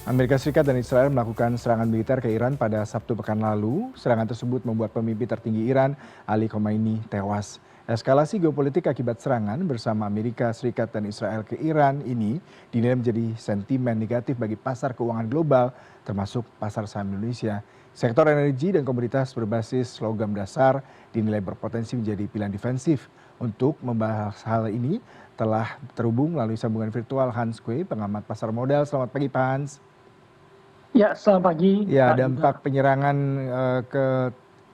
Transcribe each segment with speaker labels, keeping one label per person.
Speaker 1: Amerika Serikat dan Israel melakukan serangan militer ke Iran pada Sabtu pekan lalu. Serangan tersebut membuat pemimpin tertinggi Iran, Ali Khamenei, tewas. Eskalasi geopolitik akibat serangan bersama Amerika Serikat dan Israel ke Iran ini dinilai menjadi sentimen negatif bagi pasar keuangan global, termasuk pasar saham Indonesia. Sektor energi dan komoditas berbasis logam dasar dinilai berpotensi menjadi pilihan defensif. Untuk membahas hal ini, telah terhubung melalui sambungan virtual Hans Kueh, pengamat pasar modal. Selamat pagi Pak Hans.
Speaker 2: Ya, selamat pagi,
Speaker 1: Ya,
Speaker 2: Pak Yuda.
Speaker 1: dampak penyerangan ke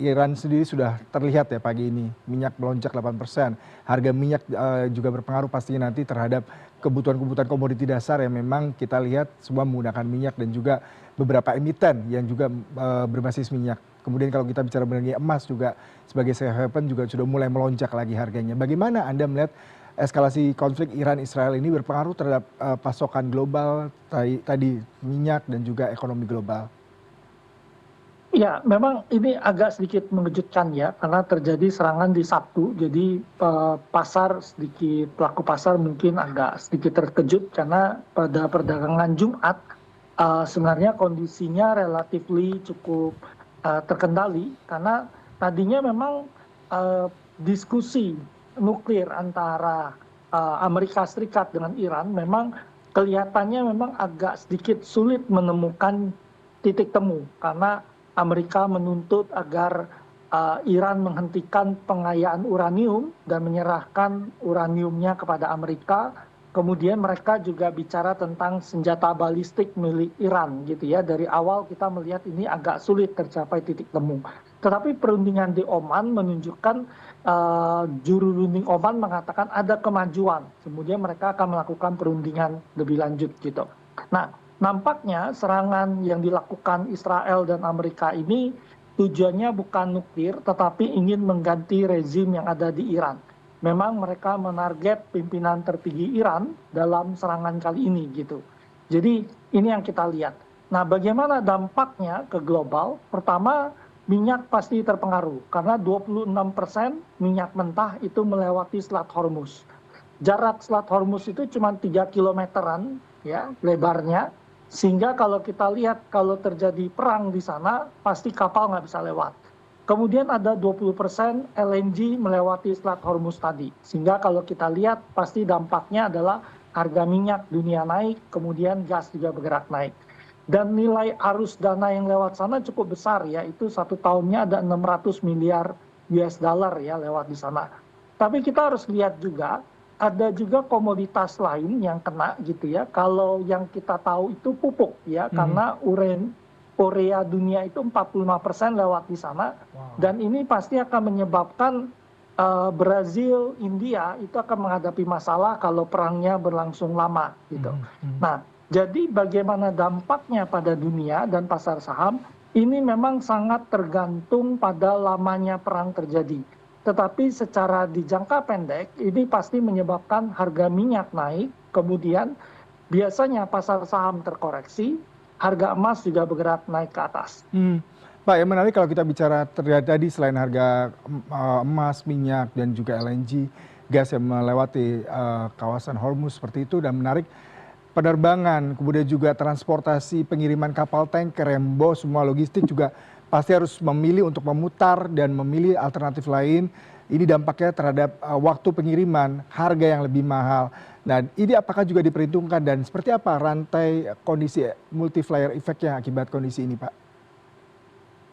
Speaker 1: Iran sendiri sudah terlihat ya pagi ini. Minyak melonjak 8%. Harga minyak juga berpengaruh pastinya nanti terhadap kebutuhan-kebutuhan komoditi dasar yang memang kita lihat semua menggunakan minyak dan juga beberapa emiten yang juga berbasis minyak. Kemudian kalau kita bicara mengenai emas juga sebagai safe haven juga sudah mulai melonjak lagi harganya. Bagaimana Anda melihat eskalasi konflik Iran-Israel ini berpengaruh terhadap pasokan global tadi minyak dan juga ekonomi global?
Speaker 2: Ya, memang ini agak sedikit mengejutkan ya, karena terjadi serangan di Sabtu. Jadi pelaku pasar mungkin agak sedikit terkejut karena pada perdagangan Jumat sebenarnya kondisinya relatif cukup terkendali karena tadinya memang diskusi nuklir antara Amerika Serikat dengan Iran memang kelihatannya memang agak sedikit sulit menemukan titik temu karena Amerika menuntut agar Iran menghentikan pengayaan uranium dan menyerahkan uraniumnya kepada Amerika. Kemudian mereka juga bicara tentang senjata balistik milik Iran gitu ya. Dari awal kita melihat ini agak sulit tercapai titik temu. Tetapi perundingan di Oman menunjukkan juru runding Oman mengatakan ada kemajuan. Kemudian mereka akan melakukan perundingan lebih lanjut gitu. Nah, nampaknya serangan yang dilakukan Israel dan Amerika ini tujuannya bukan nuklir, tetapi ingin mengganti rezim yang ada di Iran. Memang mereka menarget pimpinan tertinggi Iran dalam serangan kali ini gitu. Jadi ini yang kita lihat. Nah, bagaimana dampaknya ke global? Pertama, minyak pasti terpengaruh karena 26% minyak mentah itu melewati Selat Hormuz. Jarak Selat Hormuz itu cuma 3 kilometeran ya lebarnya, sehingga kalau kita lihat kalau terjadi perang di sana pasti kapal nggak bisa lewat. Kemudian ada 20% LNG melewati Selat Hormuz tadi, sehingga kalau kita lihat pasti dampaknya adalah harga minyak dunia naik, kemudian gas juga bergerak naik. Dan nilai arus dana yang lewat sana cukup besar ya, itu satu tahunnya ada 600 miliar US dollar ya lewat di sana. Tapi kita harus lihat juga ada juga komoditas lain yang kena gitu ya. Kalau yang kita tahu itu pupuk ya, karena urea dunia itu 45% lewat di sana. Dan ini pasti akan menyebabkan Brazil, India itu akan menghadapi masalah kalau perangnya berlangsung lama gitu. Nah, jadi bagaimana dampaknya pada dunia dan pasar saham, ini memang sangat tergantung pada lamanya perang terjadi. Tetapi secara di jangka pendek ini pasti menyebabkan harga minyak naik, kemudian biasanya pasar saham terkoreksi, harga emas juga bergerak naik ke atas.
Speaker 1: Pak, yang menarik kalau kita bicara tadi selain harga emas, minyak, dan juga LNG, gas yang melewati kawasan Hormuz seperti itu, dan menarik penerbangan, kemudian juga transportasi, pengiriman kapal tanker, rembo, semua logistik juga pasti harus memilih untuk memutar dan memilih alternatif lain. Ini dampaknya terhadap waktu pengiriman, harga yang lebih mahal. Nah, ini apakah juga diperhitungkan dan seperti apa rantai kondisi multiplier effect-nya akibat kondisi ini, Pak?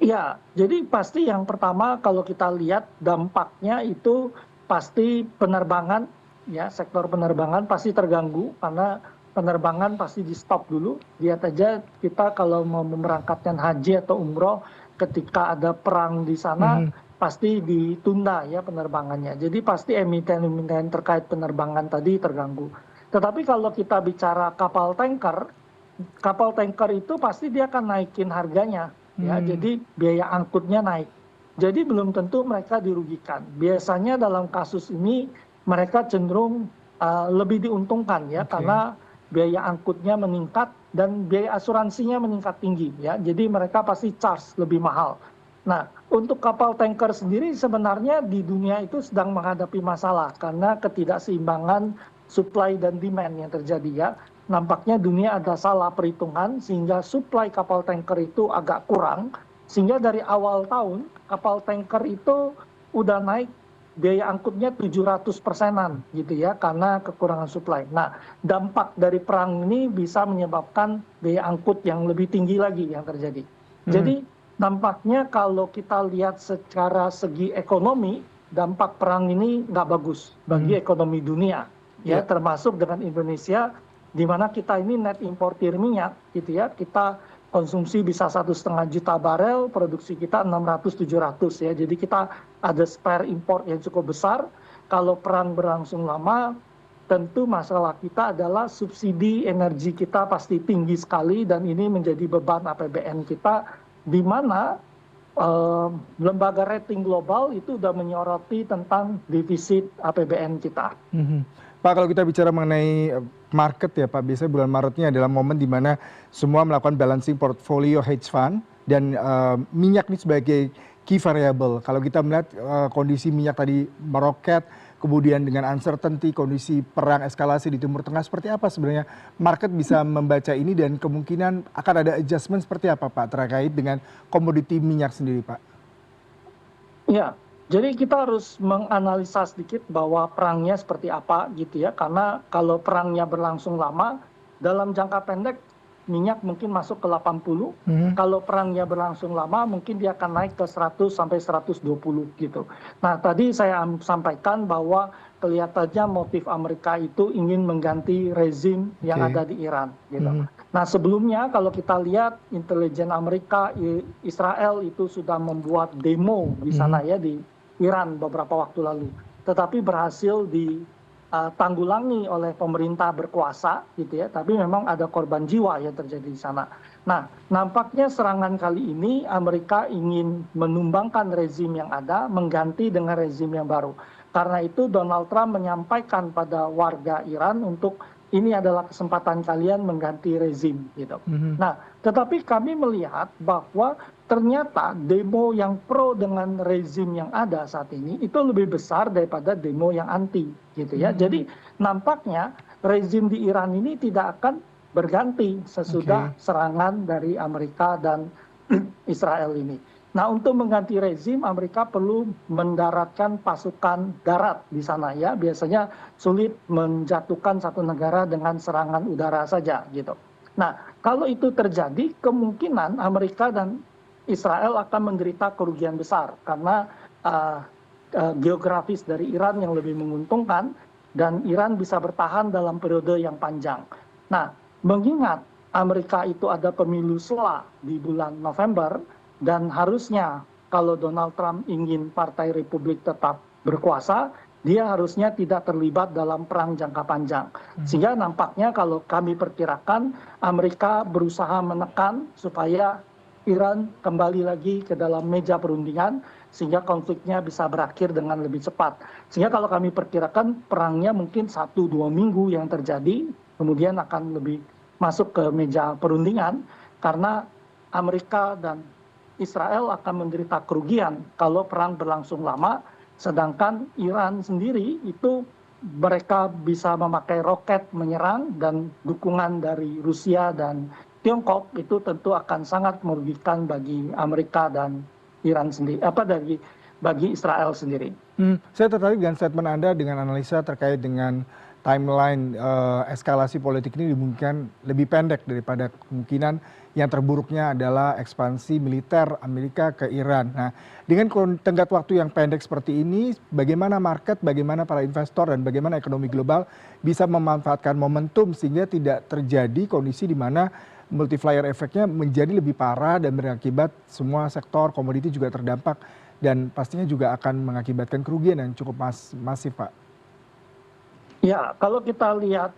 Speaker 2: Ya, jadi pasti yang pertama kalau kita lihat dampaknya itu pasti penerbangan, ya sektor penerbangan pasti terganggu karena penerbangan pasti di stop dulu. Lihat aja kita kalau mau memberangkatkan haji atau umroh ketika ada perang di sana pasti ditunda ya penerbangannya. Jadi pasti emiten-emiten terkait penerbangan tadi terganggu. Tetapi kalau kita bicara kapal tanker itu pasti dia akan naikin harganya ya, jadi biaya angkutnya naik. Jadi belum tentu mereka dirugikan. Biasanya dalam kasus ini mereka cenderung lebih diuntungkan ya, karena biaya angkutnya meningkat dan biaya asuransinya meningkat tinggi ya. Jadi mereka pasti charge lebih mahal. Nah, untuk kapal tanker sendiri sebenarnya di dunia itu sedang menghadapi masalah karena ketidakseimbangan supply dan demand yang terjadi ya. nampaknya dunia ada salah perhitungan sehingga supply kapal tanker itu agak kurang, sehingga dari awal tahun kapal tanker itu udah naik biaya angkutnya 700%-an gitu ya, karena kekurangan supply. Nah, dampak dari perang ini bisa menyebabkan biaya angkut yang lebih tinggi lagi yang terjadi.
Speaker 1: Mhm,
Speaker 2: Jadi nampaknya kalau kita lihat secara segi ekonomi, dampak perang ini nggak bagus bagi
Speaker 1: mhm,
Speaker 2: ekonomi dunia, ya,
Speaker 1: iya,
Speaker 2: termasuk dengan Indonesia, di mana kita ini net importir minyak, gitu ya. Kita konsumsi bisa 1,5 juta barel, produksi kita 600-700 ya. Jadi kita ada spare import yang cukup besar. Kalau perang berlangsung lama, tentu masalah kita adalah subsidi energi kita pasti tinggi sekali dan ini menjadi beban APBN kita, di mana lembaga rating global itu sudah menyoroti tentang defisit APBN kita.
Speaker 1: mhm. Pak, kalau kita bicara mengenai, market ya Pak, biasanya bulan Maretnya adalah momen di mana semua melakukan balancing portfolio hedge fund dan, minyak ini sebagai key variable. Kalau kita melihat, kondisi minyak tadi meroket, kemudian dengan uncertainty, kondisi perang eskalasi di Timur Tengah, seperti apa sebenarnya market bisa membaca ini dan kemungkinan akan ada adjustment seperti apa Pak, terkait dengan komoditi minyak sendiri Pak?
Speaker 2: Ya, jadi kita harus menganalisa sedikit bahwa perangnya seperti apa gitu ya, karena kalau perangnya berlangsung lama, dalam jangka pendek minyak mungkin masuk ke 80,
Speaker 1: Mhm,
Speaker 2: kalau perangnya berlangsung lama mungkin dia akan naik ke 100 sampai 120 gitu. Nah, tadi saya sampaikan bahwa kelihatannya motif Amerika itu ingin mengganti rezim yang
Speaker 1: oke.
Speaker 2: ada di Iran gitu.
Speaker 1: Mhm,
Speaker 2: Nah, sebelumnya kalau kita lihat intelijen Amerika, Israel itu sudah membuat demo di
Speaker 1: mhm,
Speaker 2: sana ya, di Iran beberapa waktu lalu. Tetapi berhasil ditanggulangi oleh pemerintah berkuasa gitu ya, tapi memang ada korban jiwa yang terjadi di sana. Nah, nampaknya serangan kali ini Amerika ingin menumbangkan rezim yang ada, mengganti dengan rezim yang baru. Karena itu Donald Trump menyampaikan pada warga Iran untuk ini adalah kesempatan kalian mengganti rezim gitu.
Speaker 1: mhm,
Speaker 2: Nah, tetapi kami melihat bahwa ternyata demo yang pro dengan rezim yang ada saat ini itu lebih besar daripada demo yang anti gitu ya.
Speaker 1: mmm,
Speaker 2: Jadi nampaknya rezim di Iran ini tidak akan berganti sesudah
Speaker 1: oke.
Speaker 2: serangan dari Amerika dan Israel ini. Nah, untuk mengganti rezim, Amerika perlu mendaratkan pasukan darat di sana ya. Biasanya sulit menjatuhkan satu negara dengan serangan udara saja gitu. Nah, kalau itu terjadi, kemungkinan Amerika dan Israel akan menderita kerugian besar karena geografis dari Iran yang lebih menguntungkan dan Iran bisa bertahan dalam periode yang panjang. Nah, mengingat Amerika itu ada pemilu sela di bulan November dan harusnya kalau Donald Trump ingin Partai Republik tetap berkuasa, dia harusnya tidak terlibat dalam perang jangka panjang.
Speaker 1: Mhm,
Speaker 2: Sehingga nampaknya kalau kami perkirakan Amerika berusaha menekan supaya Iran kembali lagi ke dalam meja perundingan sehingga konfliknya bisa berakhir dengan lebih cepat. Sehingga kalau kami perkirakan perangnya mungkin 1-2 minggu yang terjadi, kemudian akan lebih masuk ke meja perundingan karena Amerika dan Israel akan menderita kerugian kalau perang berlangsung lama, sedangkan Iran sendiri itu mereka bisa memakai roket menyerang dan dukungan dari Rusia dan Tiongkok itu tentu akan sangat merugikan bagi Amerika dan Iran sendiri, apa bagi Israel sendiri.
Speaker 1: saya tertarik dengan statement Anda dengan analisa terkait dengan timeline, eskalasi politik ini dimungkinkan lebih pendek daripada kemungkinan yang terburuknya adalah ekspansi militer Amerika ke Iran. Nah, dengan tenggat waktu yang pendek seperti ini, bagaimana market, bagaimana para investor, dan bagaimana ekonomi global bisa memanfaatkan momentum sehingga tidak terjadi kondisi di mana multiplier efeknya menjadi lebih parah dan berakibat semua sektor komoditi juga terdampak dan pastinya juga akan mengakibatkan kerugian yang cukup masif, Pak.
Speaker 2: Ya, kalau kita lihat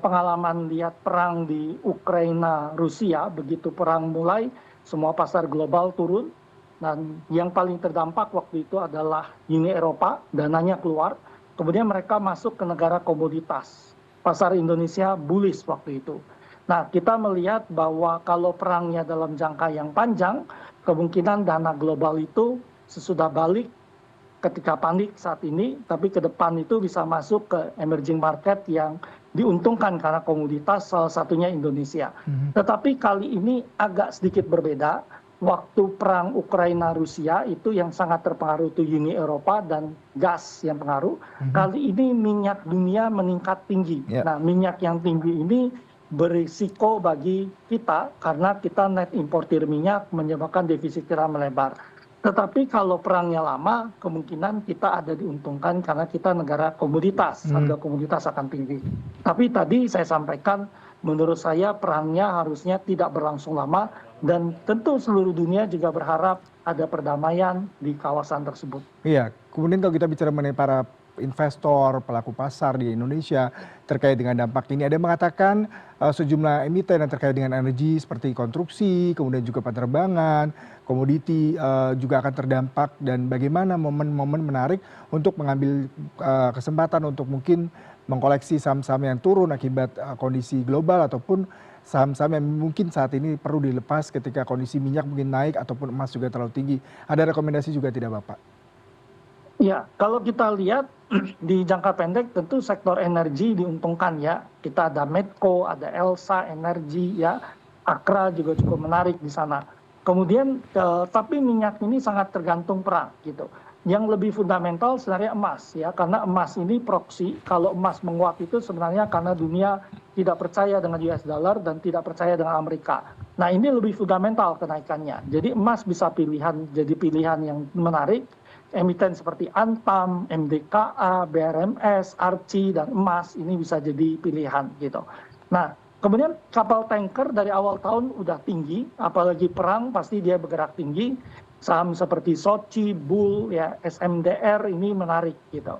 Speaker 2: pengalaman lihat perang di Ukraina Rusia, begitu perang mulai, semua pasar global turun dan yang paling terdampak waktu itu adalah Uni Eropa, dananya keluar, kemudian mereka masuk ke negara komoditas. Pasar Indonesia bullish waktu itu. Nah, kita melihat bahwa kalau perangnya dalam jangka yang panjang, kemungkinan dana global itu sesudah balik ketika panik saat ini, tapi ke depan itu bisa masuk ke emerging market yang diuntungkan karena komoditas salah satunya Indonesia.
Speaker 1: Mhm.
Speaker 2: Tetapi kali ini agak sedikit berbeda. Waktu perang Ukraina-Rusia itu yang sangat terpengaruh itu Uni Eropa dan gas yang pengaruh.
Speaker 1: Mhm.
Speaker 2: Kali ini minyak dunia meningkat tinggi.
Speaker 1: Ya.
Speaker 2: Nah, minyak yang tinggi ini berisiko bagi kita karena kita net importir minyak menyebabkan defisit kita melebar. Tetapi kalau perangnya lama, kemungkinan kita ada diuntungkan karena kita negara komoditas, harga komoditas akan tinggi. Tapi tadi saya sampaikan, menurut saya perangnya harusnya tidak berlangsung lama dan tentu seluruh dunia juga berharap ada perdamaian di kawasan tersebut.
Speaker 1: Iya, kemudian kalau kita bicara mengenai para investor, pelaku pasar di Indonesia terkait dengan dampak ini, ada yang mengatakan sejumlah emiten yang terkait dengan energi seperti konstruksi, kemudian juga penerbangan, komoditi juga akan terdampak dan bagaimana momen-momen menarik untuk mengambil kesempatan untuk mungkin mengkoleksi saham-saham yang turun akibat kondisi global ataupun saham-saham yang mungkin saat ini perlu dilepas ketika kondisi minyak mungkin naik ataupun emas juga terlalu tinggi. Ada rekomendasi juga tidak Bapak?
Speaker 2: Ya, kalau kita lihat di jangka pendek tentu sektor energi diuntungkan ya. Kita ada Medco, ada Elsa Energi ya, Akra juga cukup menarik di sana. Kemudian tapi minyak ini sangat tergantung perang gitu. Yang lebih fundamental sebenarnya emas ya, karena emas ini proksi. Kalau emas menguat itu sebenarnya karena dunia tidak percaya dengan US dollar dan tidak percaya dengan Amerika. Nah, ini lebih fundamental kenaikannya. Jadi emas bisa jadi pilihan yang menarik. Emiten seperti Antam, MDKA, BRMS, Arci, dan emas ini bisa jadi pilihan gitu. Nah, kemudian kapal tanker dari awal tahun udah tinggi, apalagi perang pasti dia bergerak tinggi. Saham seperti Sochi, Bull, ya, SMDR ini menarik gitu.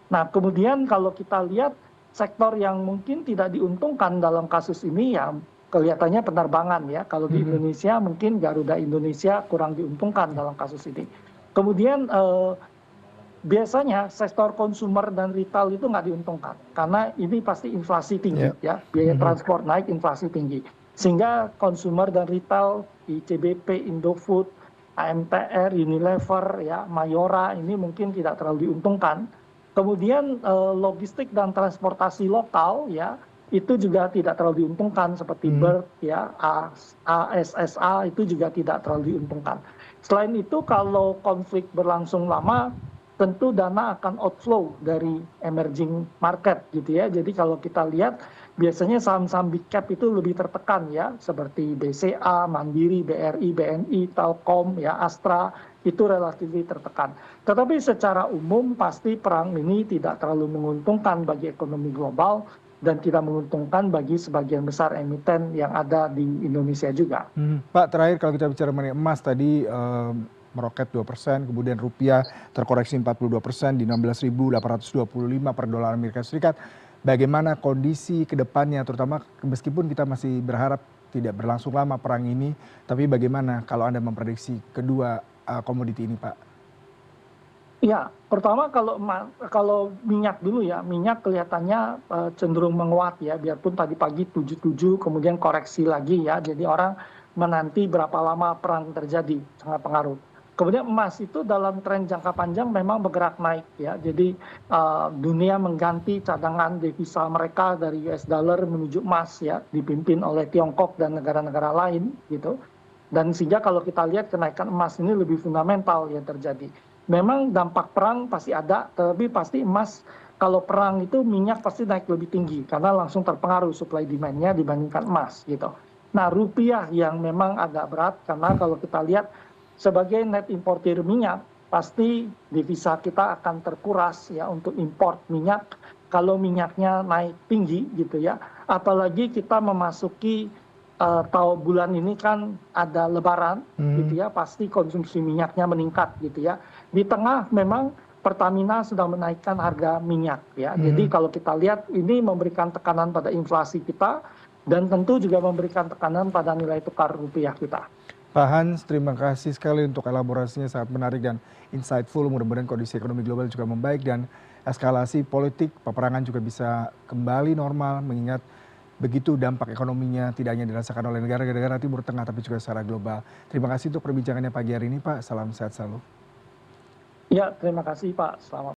Speaker 2: Nah, kemudian kalau kita lihat sektor yang mungkin tidak diuntungkan dalam kasus ini ya kelihatannya penerbangan ya. Kalau di Indonesia mungkin Garuda Indonesia kurang diuntungkan dalam kasus ini. Kemudian biasanya sektor konsumer dan retail itu nggak diuntungkan karena ini pasti inflasi tinggi ya, biaya transport naik, inflasi tinggi, sehingga konsumer dan retail di CBP, Indofood, AMTR, Unilever, ya, Mayora ini mungkin tidak terlalu diuntungkan. Kemudian logistik dan transportasi lokal ya itu juga tidak terlalu diuntungkan seperti Bird ya, ASSA itu juga tidak terlalu diuntungkan. Selain itu kalau konflik berlangsung lama tentu dana akan outflow dari emerging market gitu ya. Jadi kalau kita lihat biasanya saham-saham big cap itu lebih tertekan ya, seperti BCA, Mandiri, BRI, BNI, Telkom, ya, Astra itu relatif tertekan. Tetapi secara umum pasti perang ini tidak terlalu menguntungkan bagi ekonomi global dan tidak menguntungkan bagi sebagian besar emiten yang ada di Indonesia juga.
Speaker 1: Pak, terakhir kalau kita bicara mengenai emas tadi meroket 2%, kemudian rupiah terkoreksi 42% di 16.825 per dolar Amerika Serikat. Bagaimana kondisi ke depannya, terutama meskipun kita masih berharap tidak berlangsung lama perang ini, tapi bagaimana kalau Anda memprediksi kedua komoditi ini, Pak?
Speaker 2: Ya, pertama kalau minyak dulu ya, minyak kelihatannya cenderung menguat ya, biarpun tadi pagi 77 kemudian koreksi lagi ya, jadi orang menanti berapa lama perang terjadi, sangat pengaruh. Kemudian emas itu dalam tren jangka panjang memang bergerak naik ya, jadi dunia mengganti cadangan devisa mereka dari US dollar menuju emas ya, dipimpin oleh Tiongkok dan negara-negara lain gitu. Dan sehingga kalau kita lihat kenaikan emas ini lebih fundamental yang terjadi. Memang dampak perang pasti ada, tapi pasti emas kalau perang itu minyak pasti naik lebih tinggi karena langsung terpengaruh supply demand-nya dibandingkan emas gitu. Nah, rupiah yang memang agak berat karena kalau kita lihat sebagai net importir minyak pasti devisa kita akan terkuras ya untuk import minyak kalau minyaknya naik tinggi gitu ya. Apalagi kita memasuki tahun bulan ini kan ada lebaran gitu ya, pasti konsumsi minyaknya meningkat gitu ya. Di tengah memang Pertamina sedang menaikkan harga minyak ya. Jadi kalau kita lihat ini memberikan tekanan pada inflasi kita dan tentu juga memberikan tekanan pada nilai tukar rupiah kita.
Speaker 1: Pak Hans, terima kasih sekali untuk elaborasinya sangat menarik dan insightful. Mudah-mudahan kondisi ekonomi global juga membaik dan eskalasi politik peperangan juga bisa kembali normal mengingat begitu dampak ekonominya tidak hanya dirasakan oleh negara-negara Timur Tengah tapi juga secara global. Terima kasih untuk perbincangannya pagi hari ini Pak. Salam sehat selalu.
Speaker 2: Ya, terima kasih Pak. Selamat